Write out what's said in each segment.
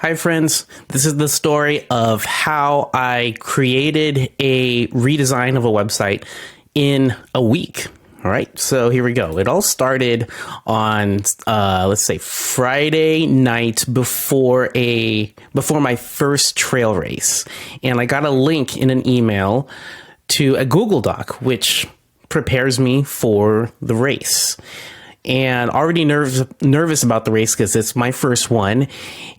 Hi friends, this is the story of how I created a redesign of a website in a week. All right, so here we go. It all started on, let's say Friday night before my first trail race. And I got a link in an email to a Google Doc, which prepares me for the race. And already nervous about the race because it's my first one.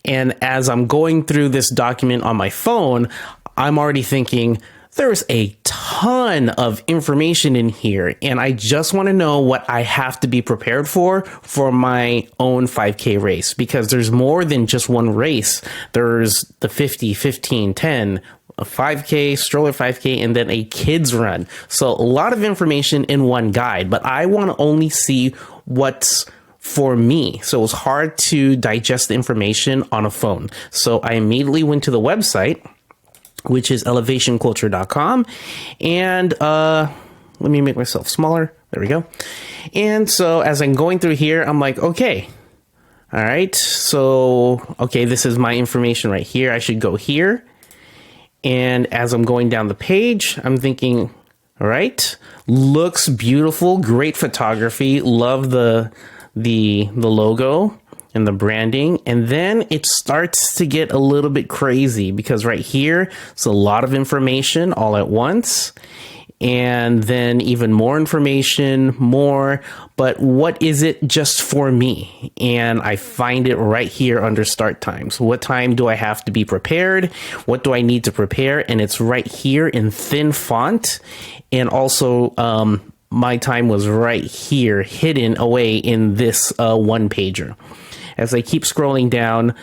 And as I'm going through this document on my phone, I'm already thinking there's a ton of information in here. And I just want to know what I have to be prepared for my own 5K race, because there's more than just one race. There's the 50, 15, 10, a 5K, stroller 5K, and then a kids run. So a lot of information in one guide, but I want to only see what's for me. So it was hard to digest the information on a phone. So I immediately went to the website, which is elevationculture.com. And let me make myself smaller. There we go. And so as I'm going through here, I'm like, okay. All right. So, okay, this is my information right here. I should go here. And as I'm going down the page, I'm thinking, all right, looks beautiful, great photography, love the logo and the branding. And then it starts to get a little bit crazy because right here, it's a lot of information all at once. And then even more information, but what is it just for me? And I find it right here under start times. What time do I have to be prepared? What do I need to prepare? And it's right here in thin font. And also, my time was right here, hidden away in this one pager. As I keep scrolling down,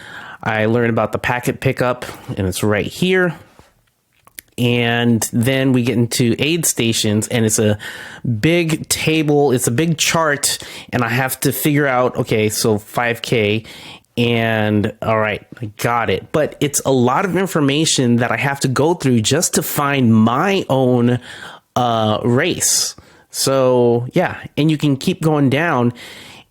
I learn about the packet pickup, and it's right here. And then we get into aid stations, and it's a big table. It's a big chart, and I have to figure out, okay, so 5K, and all right, I got it. But it's a lot of information that I have to go through just to find my own race. So yeah, and you can keep going down,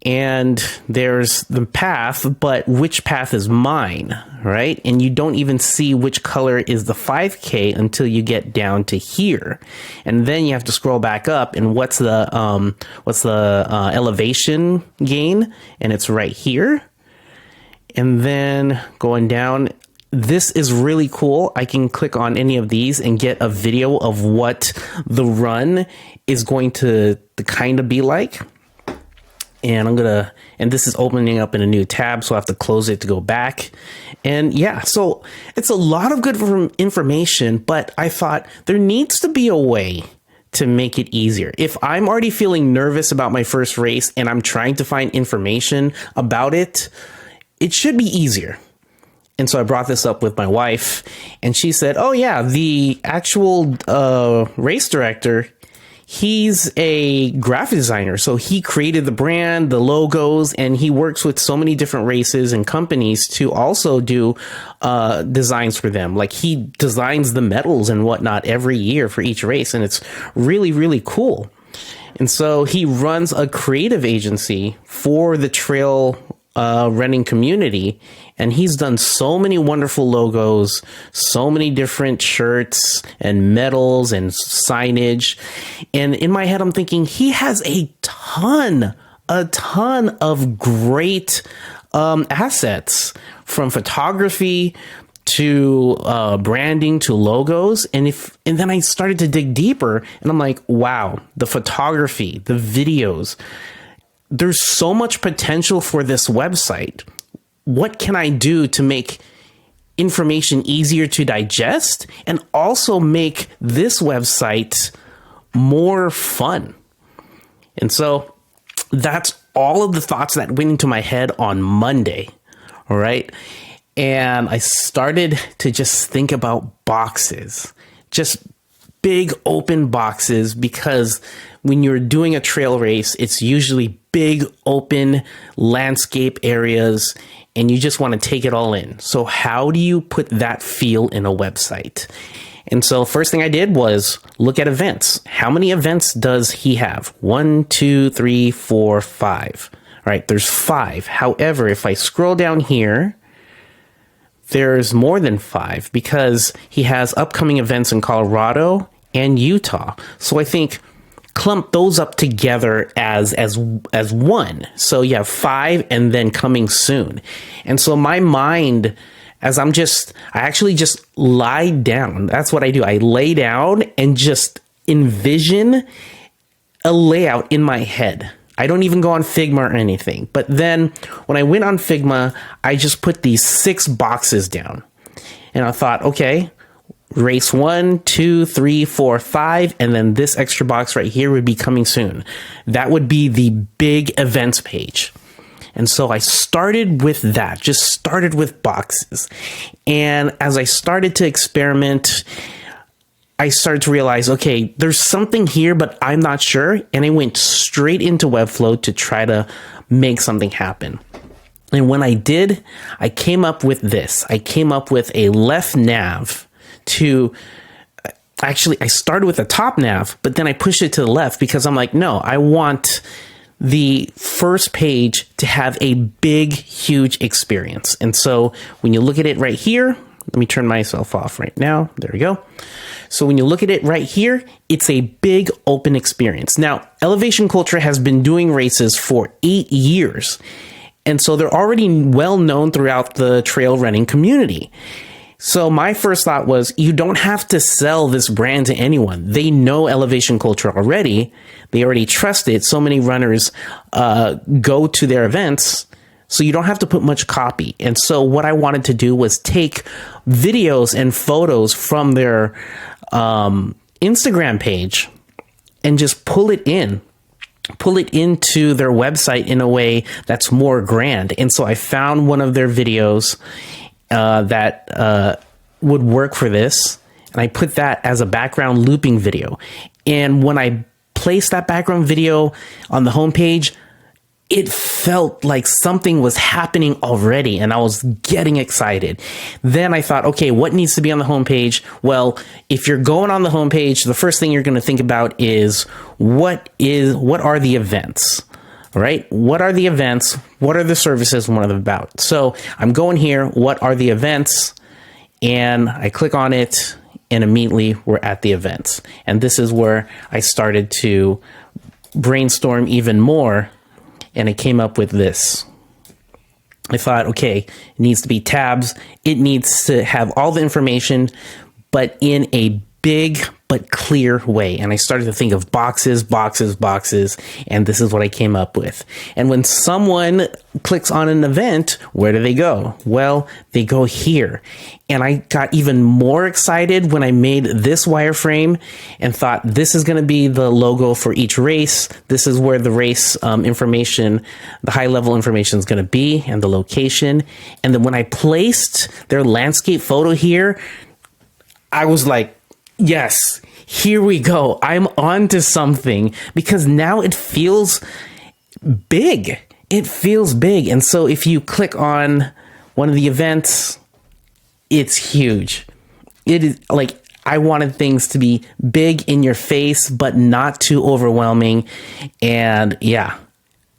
and there's the path, but which path is mine, right? And you don't even see which color is the 5K until you get down to here. And then you have to scroll back up, and what's the elevation gain? And it's right here. And then going down, this is really cool. I can click on any of these and get a video of what the run is going to kind of be like. And and this is opening up in a new tab, so I have to close it to go back. And yeah, so it's a lot of good information, but I thought there needs to be a way to make it easier. If I'm already feeling nervous about my first race and I'm trying to find information about it, it should be easier. And so I brought this up with my wife, and she said, oh yeah, the actual race director, he's a graphic designer. So he created the brand, the logos, and he works with so many different races and companies to also do designs for them. Like he designs the medals and whatnot every year for each race. And it's really, really cool. And so he runs a creative agency for the trail running community, and he's done so many wonderful logos, so many different shirts and medals and signage. And in my head, I'm thinking he has a ton of great assets, from photography to branding to logos. And then I started to dig deeper, and I'm like, wow, the photography, the videos, there's so much potential for this website. What can I do to make information easier to digest and also make this website more fun? And so that's all of the thoughts that went into my head on Monday. All right. And I started to just think about boxes, just big open boxes, because when you're doing a trail race, it's usually big open landscape areas, and you just want to take it all in. So how do you put that feel in a website? And so first thing I did was look at events. How many events does he have? 1, 2, 3, 4, 5. All right, there's 5. However, if I scroll down here, there's more than 5 because he has upcoming events in Colorado and Utah. So I think clump those up together as one. So you have 5 and then coming soon. And so my mind, as I actually just lie down. That's what I do. I lay down and just envision a layout in my head. I don't even go on Figma or anything. But then when I went on Figma, I just put these 6 boxes down. And I thought, okay, race 1, 2, 3, 4, 5, and then this extra box right here would be coming soon. That would be the big events page. And so I started with that, just started with boxes. And as I started to experiment, I started to realize, okay, there's something here, but I'm not sure. And I went straight into Webflow to try to make something happen. And when I did, I came up with this. I came up with a left nav to, actually, I started with a top nav, but then I pushed it to the left because I'm like, no, I want the first page to have a big, huge experience. And so when you look at it right here, let me turn myself off right now. There we go. So when you look at it right here, it's a big open experience. Now, Elevation Culture has been doing races for 8 years. And so they're already well known throughout the trail running community. So my first thought was, you don't have to sell this brand to anyone. They know Elevation Culture already. They already trust it. So many runners go to their events. So you don't have to put much copy. And so what I wanted to do was take videos and photos from their Instagram page and just pull it into their website in a way that's more grand. And so I found one of their videos that would work for this. And I put that as a background looping video. And when I placed that background video on the homepage, it felt like something was happening already, and I was getting excited. Then I thought, okay, what needs to be on the homepage? Well, if you're going on the homepage, the first thing you're going to think about is what are the events, right? What are the events? What are the services? What are they about? So I'm going here, what are the events? And I click on it, and immediately we're at the events. And this is where I started to brainstorm even more. And I came up with this. I thought, okay, it needs to be tabs. It needs to have all the information, but in a big but clear way. And I started to think of boxes, and this is what I came up with. And when someone clicks on an event, where do they go? Well, they go here. And I got even more excited when I made this wireframe and thought, this is going to be the logo for each race. This is where the race information, the high level information is going to be, and the location. And then when I placed their landscape photo here, I was like, yes, here we go. I'm on to something, because now it feels big. It feels big. And so if you click on one of the events, it's huge. It is like, I wanted things to be big in your face, but not too overwhelming. And yeah,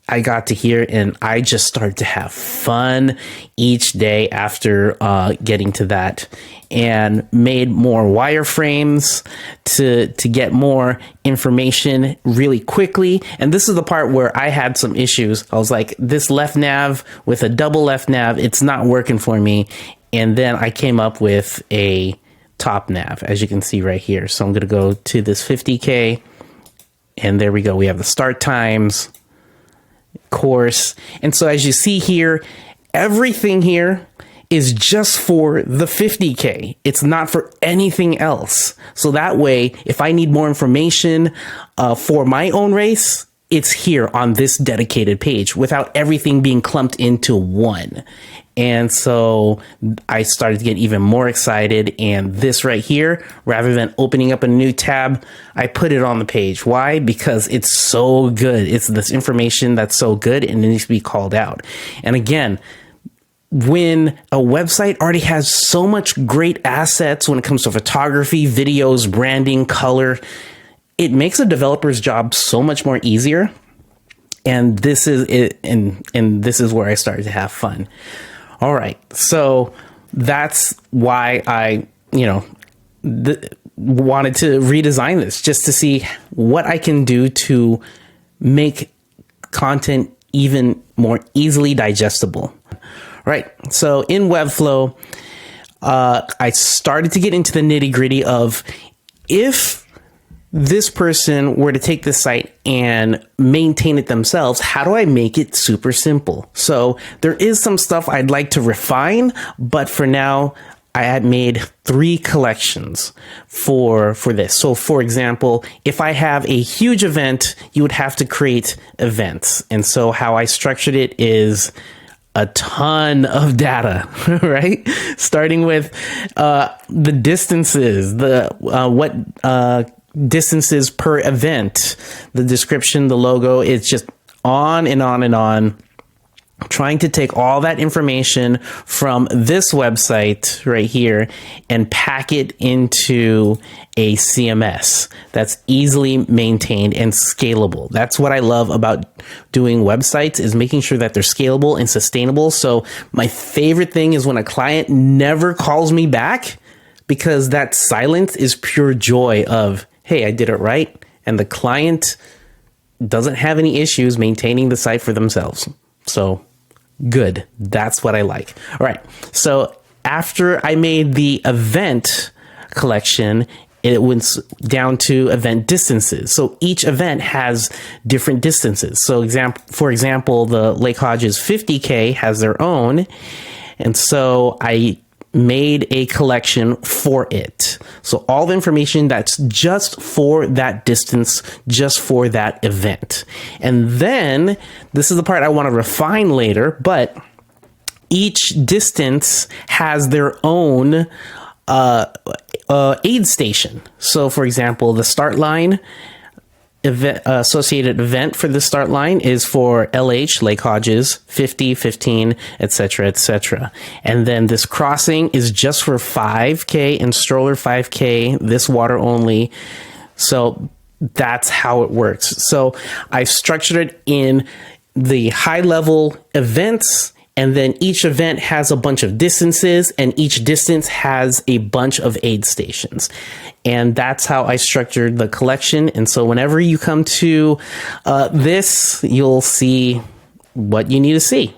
I got to here and I just started to have fun each day after getting to that, and made more wireframes to get more information really quickly. And this is the part where I had some issues. I was like, this left nav with a double left nav, it's not working for me. And then I came up with a top nav, as you can see right here. So I'm going to go to this 50K, and there we go. We have the start times, course. And so as you see here, everything here is just for the 50K. It's not for anything else. So that way, if I need more information for my own race, it's here on this dedicated page without everything being clumped into one. And so I started to get even more excited. And this right here, rather than opening up a new tab, I put it on the page. Why? Because it's so good. It's this information that's so good and it needs to be called out. And again, when a website already has so much great assets when it comes to photography, videos, branding, color, it makes a developer's job so much more easier. And this is it, and this is where I started to have fun. All right, so that's why I, wanted to redesign this, just to see what I can do to make content even more easily digestible. Right. So in Webflow, I started to get into the nitty gritty of, if this person were to take this site and maintain it themselves, how do I make it super simple? So there is some stuff I'd like to refine, but for now, I had made 3 collections for this. So for example, if I have a huge event, you would have to create events. And so how I structured it is a ton of data, right? Starting with the distances, what distances per event, the description, the logo. It's just on and on and on, trying to take all that information from this website right here and pack it into a CMS that's easily maintained and scalable. That's what I love about doing websites, is making sure that they're scalable and sustainable. So my favorite thing is when a client never calls me back, because that silence is pure joy of, hey, I did it right. And the client doesn't have any issues maintaining the site for themselves. So good. That's what I like. All right. So after I made the event collection, it went down to event distances. So each event has different distances. So for example, the Lake Hodges 50K has their own. And so I made a collection for it. So all the information that's just for that distance, just for that event. And then this is the part I want to refine later, but each distance has their own aid station. So for example, the start line associated event for the start line is for LH, Lake Hodges, 50, 15, etc., etc. And then this crossing is just for 5K and stroller 5K, this water only. So that's how it works. So I've structured it in the high level events, and then each event has a bunch of distances, and each distance has a bunch of aid stations. And that's how I structured the collection. And so whenever you come to this, you'll see what you need to see.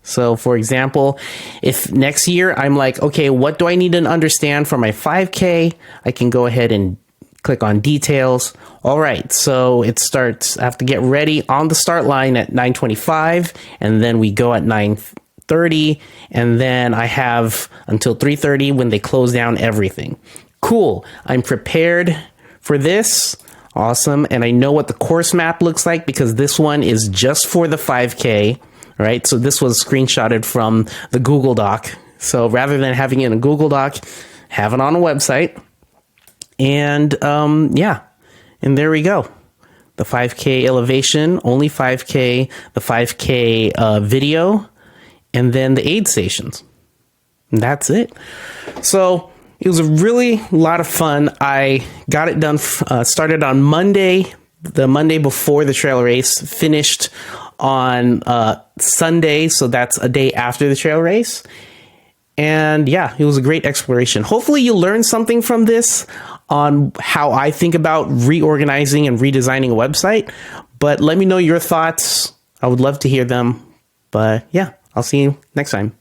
So for example, if next year I'm like, okay, what do I need to understand for my 5K? I can go ahead and click on details. All right, so it starts, I have to get ready on the start line at 9:25, and then we go at 9:30, and then I have until 3:30 when they close down everything. Cool, I'm prepared for this. Awesome, and I know what the course map looks like because this one is just for the 5K, right? So this was screenshotted from the Google Doc. So rather than having it in a Google Doc, have it on a website. And yeah, and there we go. The 5K elevation, only 5K, the 5K video, and then the aid stations. And that's it. So it was a really lot of fun. I got it done, started on Monday, the Monday before the trail race, finished on Sunday. So that's a day after the trail race. And yeah, it was a great exploration. Hopefully you learned something from this on how I think about reorganizing and redesigning a website. But let me know your thoughts. I would love to hear them. But yeah, I'll see you next time.